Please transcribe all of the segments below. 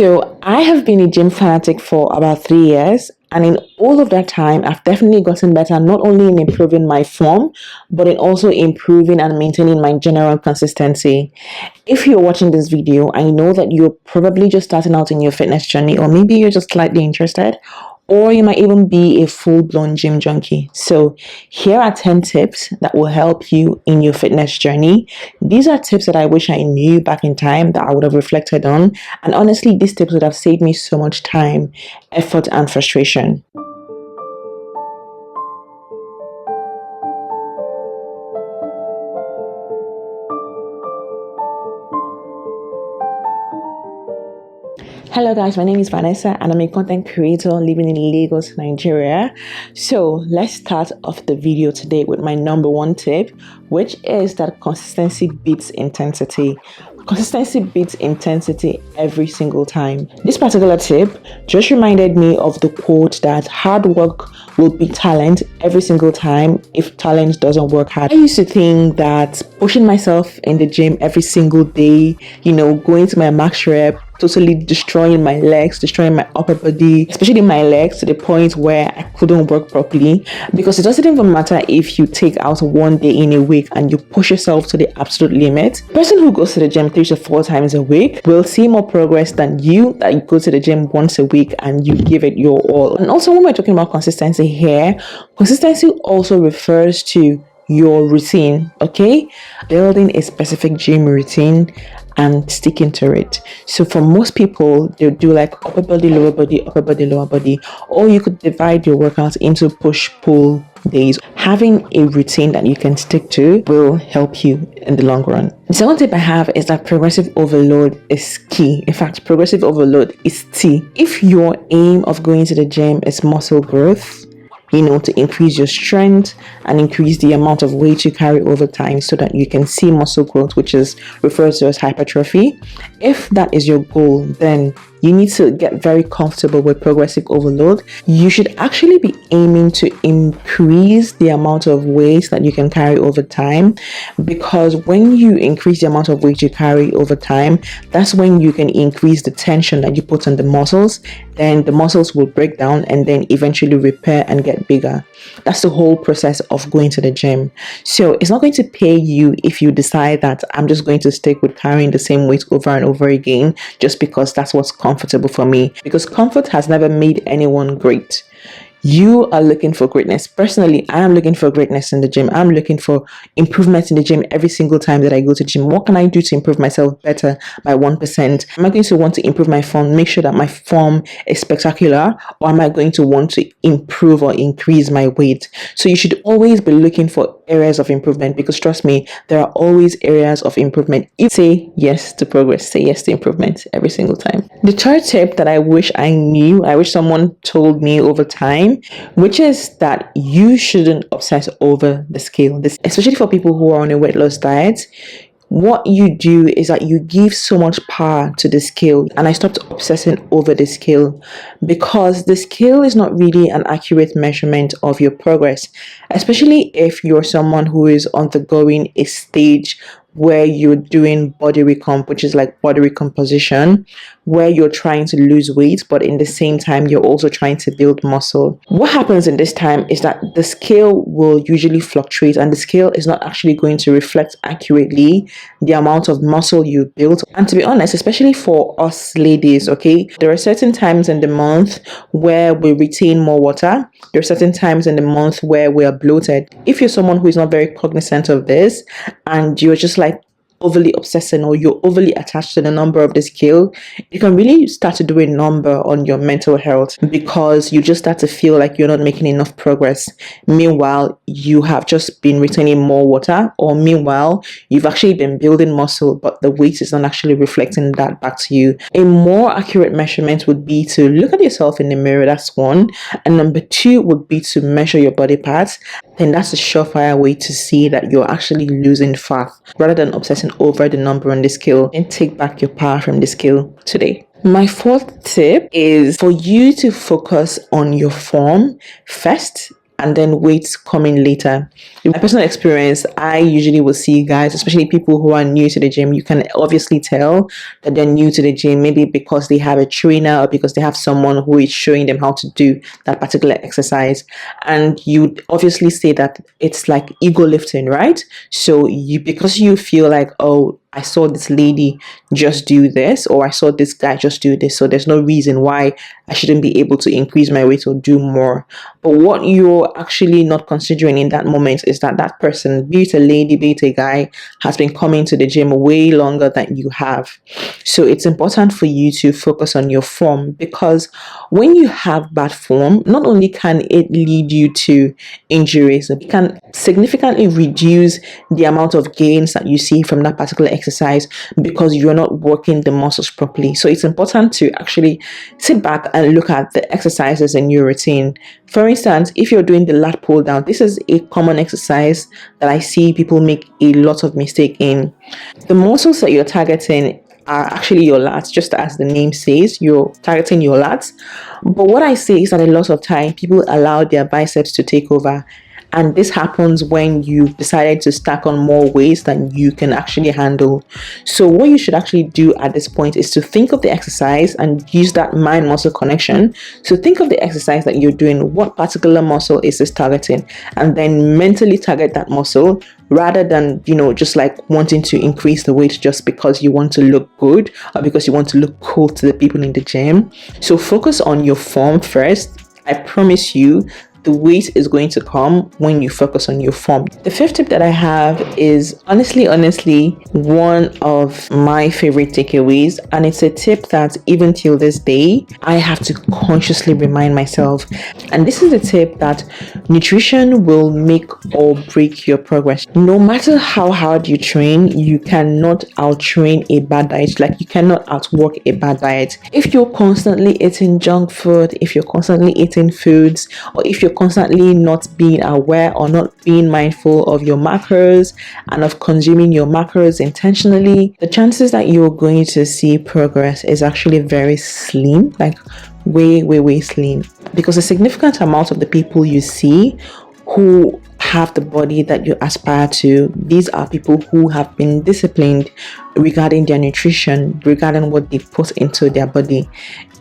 So I have been a gym fanatic for about 3 years, and in all of that time, I've definitely gotten better, not only in improving my form, but in also improving and maintaining my general consistency. If you're watching this video, I know that you're probably just starting out in your fitness journey, or maybe you're just slightly interested, or you might even be a full-blown gym junkie. So here are 10 tips that will help you in your fitness journey. These are tips that I wish I knew back in time that I would have reflected on. And honestly, these tips would have saved me so much time, effort, and frustration. Hello guys, my name is Vanessa and I'm a content creator living in Lagos, Nigeria. So let's start off the video today with my number one tip, which is that consistency beats intensity. Consistency beats intensity every single time. This particular tip just reminded me of the quote that hard work will beat talent every single time if talent doesn't work hard. I used to think that pushing myself in the gym every single day, going to my max rep, totally destroying my legs, destroying my upper body, especially my legs, to the point where I couldn't work properly. Because it doesn't even matter if you take out one day in a week and you push yourself to the absolute limit. The person who goes to the gym 3 to 4 times a week will see more progress than you that you go to the gym once a week and you give it your all. And also, when we're talking about consistency here, consistency also refers to your routine, okay? Building a specific gym routine and sticking to it. So for most people, they'll do like upper body, lower body, upper body, lower body, or you could divide your workouts into push-pull days. Having a routine that you can stick to will help you in the long run. The second tip I have is that progressive overload is key. In fact, progressive overload is T. If your aim of going to the gym is muscle growth, to increase your strength and increase the amount of weight you carry over time so that you can see muscle growth, which is referred to as hypertrophy. If that is your goal, then you need to get very comfortable with progressive overload. You should actually be aiming to increase the amount of weight that you can carry over time, because when you increase the amount of weight you carry over time, that's when you can increase the tension that you put on the muscles. Then the muscles will break down and then eventually repair and get bigger. That's the whole process of going to the gym. So it's not going to pay you if you decide that I'm just going to stick with carrying the same weight over and over again just because that's what's comfortable for me, because comfort has never made anyone great. You are looking for greatness. Personally, I am looking for greatness in the gym. I'm looking for improvements in the gym every single time that I go to the gym. What can I do to improve myself better by 1%? Am I going to want to improve my form, make sure that my form is spectacular, or am I going to want to improve or increase my weight? So you should always be looking for areas of improvement, because trust me, there are always areas of improvement. You say yes to progress, say yes to improvement every single time. The third tip that I wish I knew, I wish someone told me over time, which is that you shouldn't obsess over the scale. This, especially for people who are on a weight loss diet. What you do is that you give so much power to the scale, and I stopped obsessing over the scale, because the scale is not really an accurate measurement of your progress, especially if you're someone who is undergoing a stage where you're doing body recomp, which is like body recomposition, where you're trying to lose weight, but in the same time, you're also trying to build muscle. What happens in this time is that the scale will usually fluctuate, and the scale is not actually going to reflect accurately the amount of muscle you built. And to be honest, especially for us ladies, okay, there are certain times in the month where we retain more water. There are certain times in the month where we are bloated. If you're someone who is not very cognizant of this, and you're just like overly obsessing, or you're overly attached to the number of the scale, you can really start to do a number on your mental health, because you just start to feel like you're not making enough progress. Meanwhile, you have just been retaining more water, or meanwhile, you've actually been building muscle, but the weight is not actually reflecting that back to you. A more accurate measurement would be to look at yourself in the mirror. That's one. And number two would be to measure your body parts. Then that's a surefire way to see that you're actually losing fat, rather than obsessing over the number on the scale. And take back your power from the scale today. My fourth tip is for you to focus on your form first and then weight coming later. In my personal experience, I usually will see guys, especially people who are new to the gym, you can obviously tell that they're new to the gym, maybe because they have a trainer or because they have someone who is showing them how to do that particular exercise. And you obviously say that it's like ego lifting, right? So because you feel like, oh, I saw this lady just do this, or I saw this guy just do this, so there's no reason why I shouldn't be able to increase my weight or do more. But what you're actually not considering in that moment is that that person, be it a lady, be it a guy, has been coming to the gym way longer than you have. So it's important for you to focus on your form, because when you have bad form, not only can it lead you to injuries, it can significantly reduce the amount of gains that you see from that particular exercise because you're not working the muscles properly. So it's important to actually sit back and look at the exercises in your routine. For instance, if you're doing the lat pull down, this is a common exercise that I see people make a lot of mistake in. The muscles that you're targeting are actually your lats, just as the name says, you're targeting your lats. But what I say is that a lot of time people allow their biceps to take over. And this happens when you've decided to stack on more weights than you can actually handle. So what you should actually do at this point is to think of the exercise and use that mind muscle connection. So think of the exercise that you're doing, what particular muscle is this targeting, and then mentally target that muscle, rather than, just like wanting to increase the weight just because you want to look good or because you want to look cool to the people in the gym. So focus on your form first. I promise you, the weight is going to come when you focus on your form. The fifth tip that I have is honestly one of my favorite takeaways, and it's a tip that even till this day I have to consciously remind myself. And this is a tip that nutrition will make or break your progress. No matter how hard you train, you cannot outtrain a bad diet. Like, you cannot outwork a bad diet. If you're constantly eating junk food, if you're constantly eating foods, or if you're constantly not being aware or not being mindful of your macros and of consuming your macros intentionally, the chances that you're going to see progress is actually very slim, like way slim. Because a significant amount of the people you see who have the body that you aspire to, these are people who have been disciplined regarding their nutrition, regarding what they put into their body.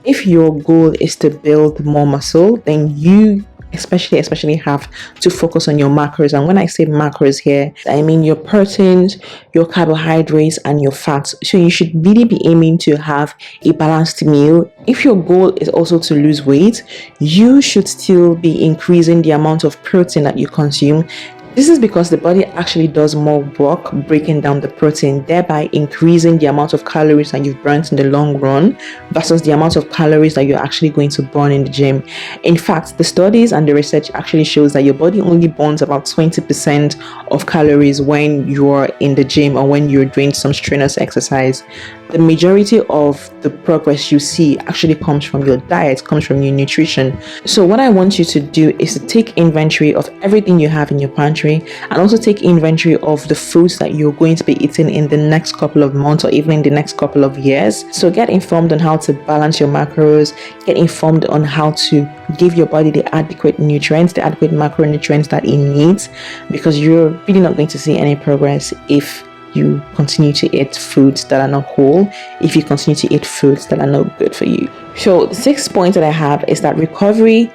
If your goal is to build more muscle, then you especially have to focus on your macros. And when I say macros here, I mean your proteins, your carbohydrates, and your fats. So you should really be aiming to have a balanced meal. If your goal is also to lose weight, you should still be increasing the amount of protein that you consume. This is because the body actually does more work breaking down the protein, thereby increasing the amount of calories that you've burnt in the long run versus the amount of calories that you're actually going to burn in the gym. In fact, the studies and the research actually shows that your body only burns about 20% of calories when you're in the gym or when you're doing some strenuous exercise. The majority of the progress you see actually comes from your diet, comes from your nutrition. So what I want you to do is to take inventory of everything you have in your pantry, and also take inventory of the foods that you're going to be eating in the next couple of months or even in the next couple of years. So get informed on how to balance your macros, get informed on how to give your body the adequate nutrients, the adequate macronutrients that it needs, because you're really not going to see any progress if you continue to eat foods that are not whole, if you continue to eat foods that are not good for you. So the sixth point that I have is that recovery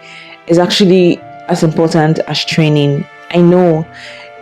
is actually as important as training. I know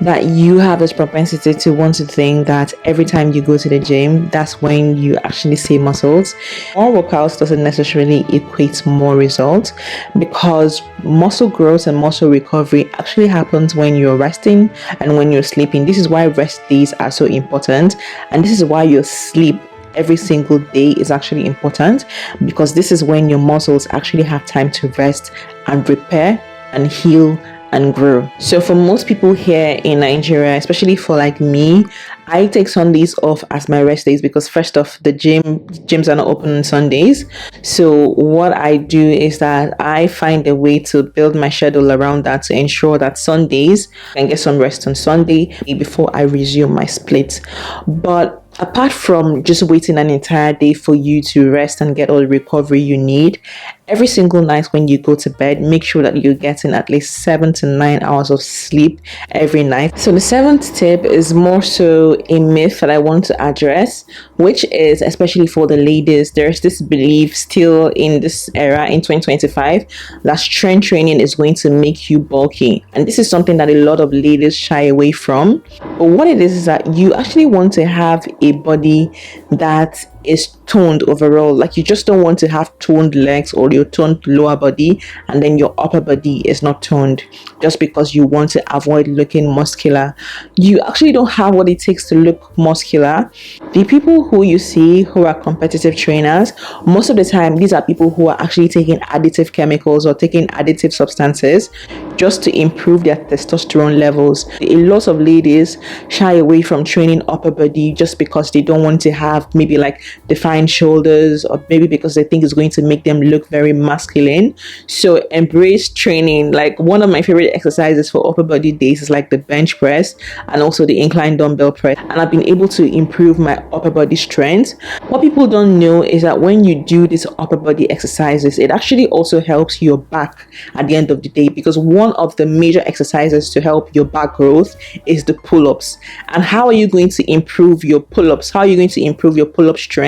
that you have this propensity to want to think that every time you go to the gym, that's when you actually see muscles. More workouts doesn't necessarily equate more results, because muscle growth and muscle recovery actually happens when you're resting and when you're sleeping. This is why rest days are so important, and this is why your sleep every single day is actually important, because this is when your muscles actually have time to rest and repair and heal and grow. So for most people here in Nigeria, especially for like me, I take Sundays off as my rest days, because first off, the gyms are not open on Sundays. So what I do is that I find a way to build my schedule around that to ensure that Sundays I can get some rest on Sunday before I resume my split. But apart from just waiting an entire day for you to rest and get all the recovery you need, Every single night when you go to bed, make sure that you're getting at least 7 to 9 hours of sleep every night. So the seventh tip is more so a myth that I want to address, which is, especially for the ladies, there's this belief still in this era in 2025 that strength training is going to make you bulky. And this is something that a lot of ladies shy away from. But what it is that you actually want to have a body that is toned overall. Like, you just don't want to have toned legs or your toned lower body and then your upper body is not toned just because you want to avoid looking muscular. You actually don't have what it takes to look muscular. The people who you see who are competitive trainers, most of the time these are people who are actually taking additive chemicals or taking additive substances just to improve their testosterone levels. A lot of ladies shy away from training upper body just because they don't want to have maybe like defined shoulders, or maybe because they think it's going to make them look very masculine. So embrace training. Like, one of my favorite exercises for upper body days is like the bench press and also the incline dumbbell press, and I've been able to improve my upper body strength. What people don't know is that when you do these upper body exercises, it actually also helps your back at the end of the day, because one of the major exercises to help your back growth is the pull-ups. And how are you going to improve your pull-ups? How are you going to improve your pull-up strength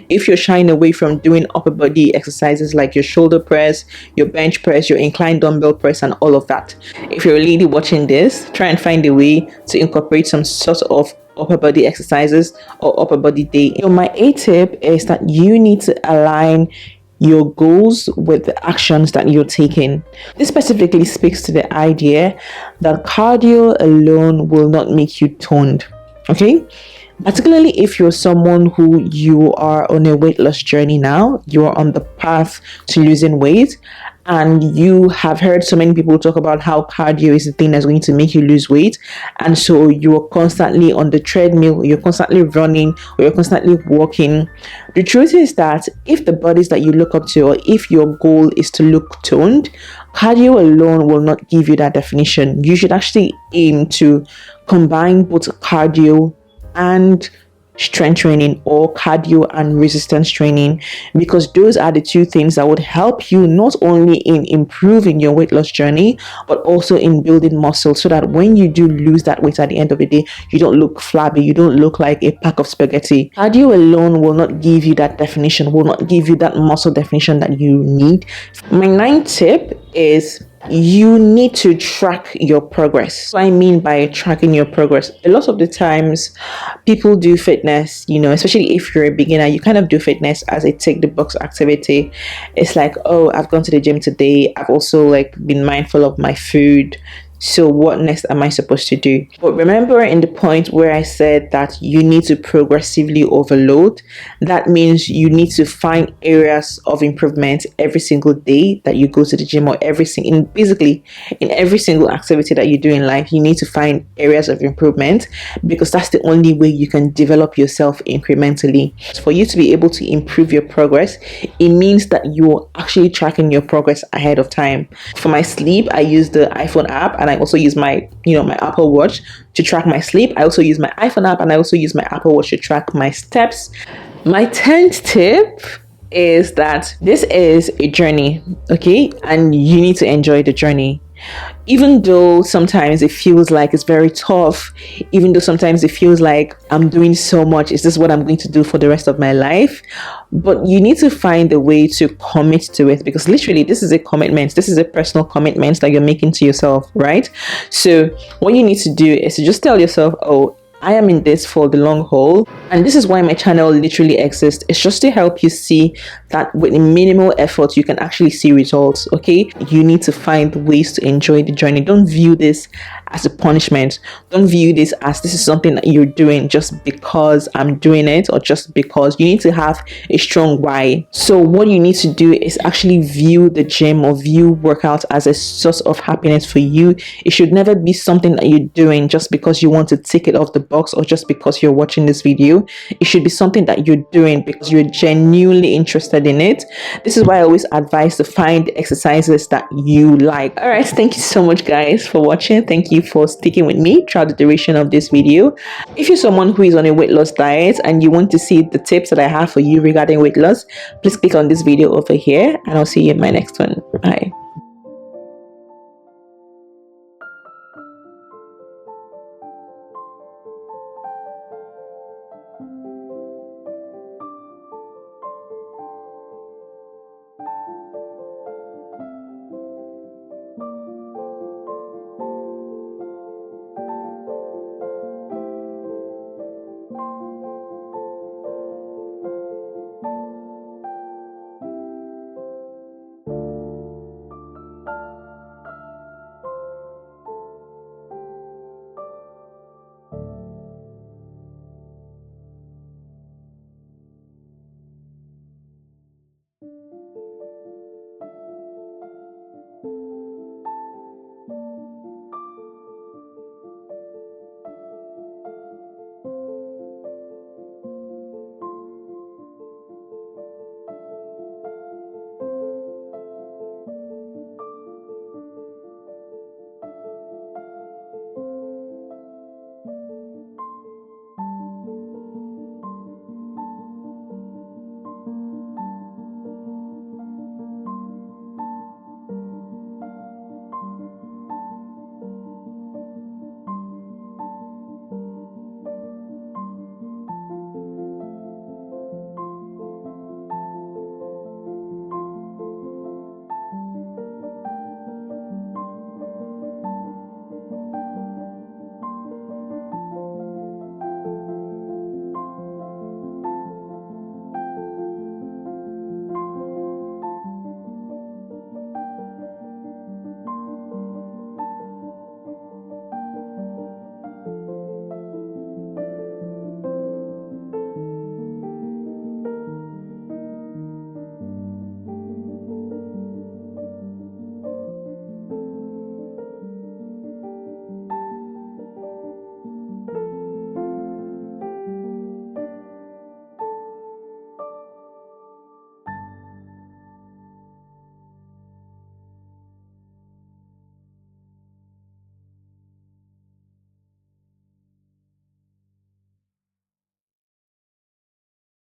if you're shying away from doing upper body exercises like your shoulder press, your bench press, your incline dumbbell press, and all of that? If you're a lady watching this, try and find a way to incorporate some sort of upper body exercises or upper body day. So my A tip is that you need to align your goals with the actions that you're taking. This specifically speaks to the idea that cardio alone will not make you toned. Okay? Particularly if you're someone who you are on a weight loss journey now, you are on the path to losing weight, and you have heard so many people talk about how cardio is the thing that's going to make you lose weight, and so you're constantly on the treadmill, you're constantly running, or you're constantly walking. The truth is that if the bodies that you look up to, or if your goal is to look toned, cardio alone will not give you that definition. You should actually aim to combine both cardio and strength training, or cardio and resistance training, because those are the two things that would help you not only in improving your weight loss journey, but also in building muscle, so that when you do lose that weight at the end of the day, you don't look flabby, you don't look like a pack of spaghetti. Cardio alone will not give you that definition, will not give you that muscle definition that you need. My ninth tip is you need to track your progress. What I mean by tracking your progress, a lot of the times people do fitness, especially if you're a beginner, you kind of do fitness as a tick the box activity. It's like, oh, I've gone to the gym today, I've also like been mindful of my food, so what next am I supposed to do? But remember, in the point where I said that you need to progressively overload, that means you need to find areas of improvement every single day that you go to the gym, or basically in every single activity that you do in life. You need to find areas of improvement, because that's the only way you can develop yourself incrementally. For you to be able to improve your progress, it means that you're actually tracking your progress ahead of time. For my sleep, I use the iPhone app, and I also use my Apple Watch to track my sleep. I also use my iPhone app, and I also use my Apple Watch to track my steps. My 10th tip is that this is a journey, okay? And you need to enjoy the journey. Even though sometimes it feels like it's very tough, even though sometimes it feels like I'm doing so much, is this what I'm going to do for the rest of my life? But you need to find a way to commit to it, because literally this is a commitment. This is a personal commitment that you're making to yourself, right? So what you need to do is to just tell yourself, oh, I am in this for the long haul, and this is why my channel literally exists. It's just to help you see that with minimal effort you can actually see results. Okay, you need to find ways to enjoy the journey. Don't view this as a punishment. Don't view this as this is something that you're doing just because I'm doing it, or just because. You need to have a strong why. So what you need to do is actually view the gym or view workouts as a source of happiness for you. It should never be something that you're doing just because you want to tick it off the box, or just because you're watching this video. It should be something that you're doing because you're genuinely interested in it. This is why I always advise to find exercises that you like. All right, thank you so much guys for watching. Thank you you for sticking with me throughout the duration of this video. If you're someone who is on a weight loss diet and you want to see the tips that I have for you regarding weight loss, please click on this video over here, and I'll see you in my next one. Bye.